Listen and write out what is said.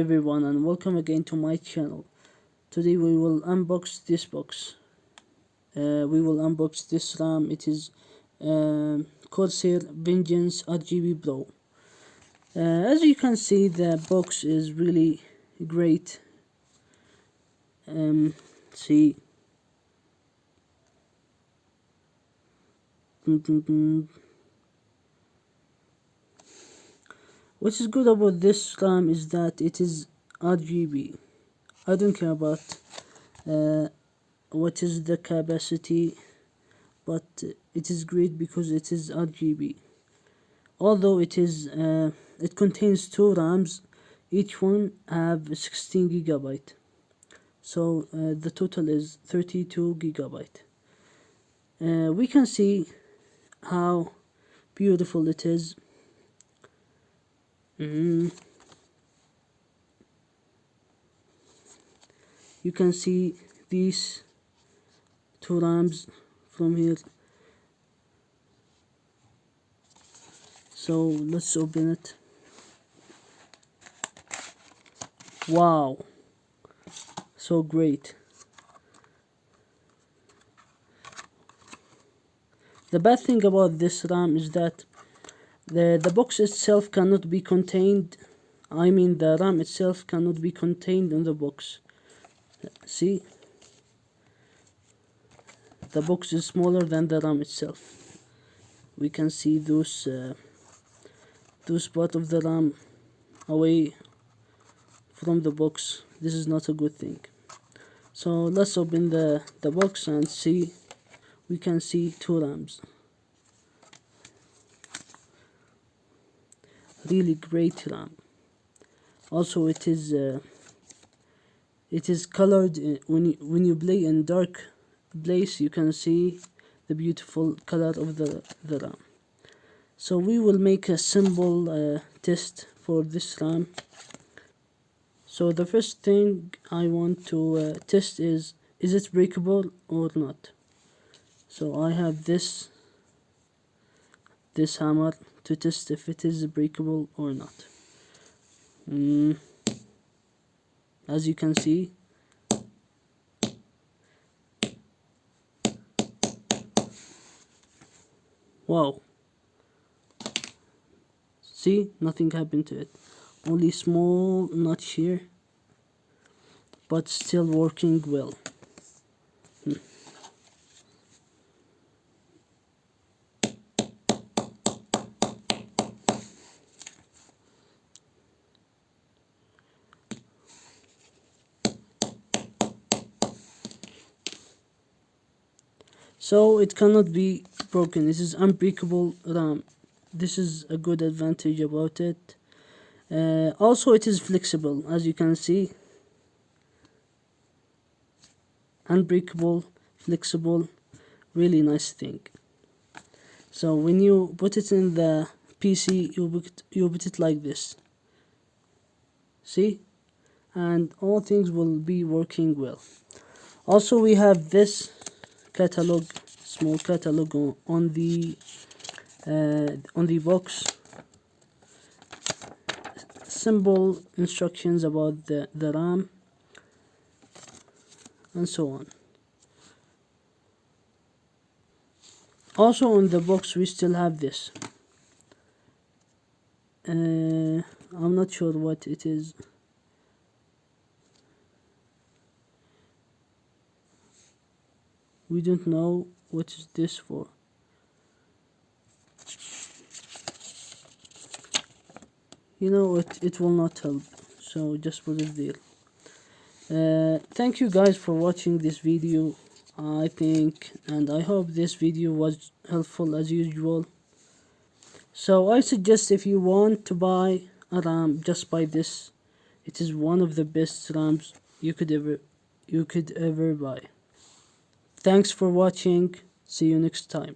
everyone and welcome again to my channel. Today we will unbox this box. We will unbox this RAM. It is Corsair Vengeance RGB Pro. As you can see, the box is really great. See. What is good about this RAM is that it is RGB. I don't care about what is the capacity, but it is great because it is RGB. Although it contains two RAMs, each one have 16 GB. So the total is 32 GB. We can see how beautiful it is. You can see these two RAMs from here. So let's open it. Wow, so great. The bad thing about this RAM is that the box itself cannot be contained. I mean, the RAM itself cannot be contained in the box. See, the box is smaller than the RAM itself. We can see those part of the RAM away from the box. This is not a good thing. So let's open the box and see. We can see two RAMs. Really great RAM. Also, it is colored. When you play in dark place, you can see the beautiful color of the RAM. So we will make a simple test for this RAM. So the first thing I want to test is it breakable or not. So I have this hammer to test if it is breakable or not. As you can see, wow, see, nothing happened to it, only small notch here, but still working well. So it cannot be broken. This is unbreakable RAM. This is a good advantage about it. Also, it is flexible, as you can see. Unbreakable, flexible, really nice thing. So when you put it in the PC, you put it like this. See, and all things will be working well. Also, we have this catalog, small catalog on the box. Simple instructions about the RAM and so on. Also on the box we still have this. I'm not sure what it is. We don't know what is this for. You know, it will not help, so just put it there. Thank you guys for watching this video. I think and I hope this video was helpful as usual. So I suggest, if you want to buy a RAM, just buy this. It is one of the best RAMs you could ever buy. Thanks for watching. See you next time.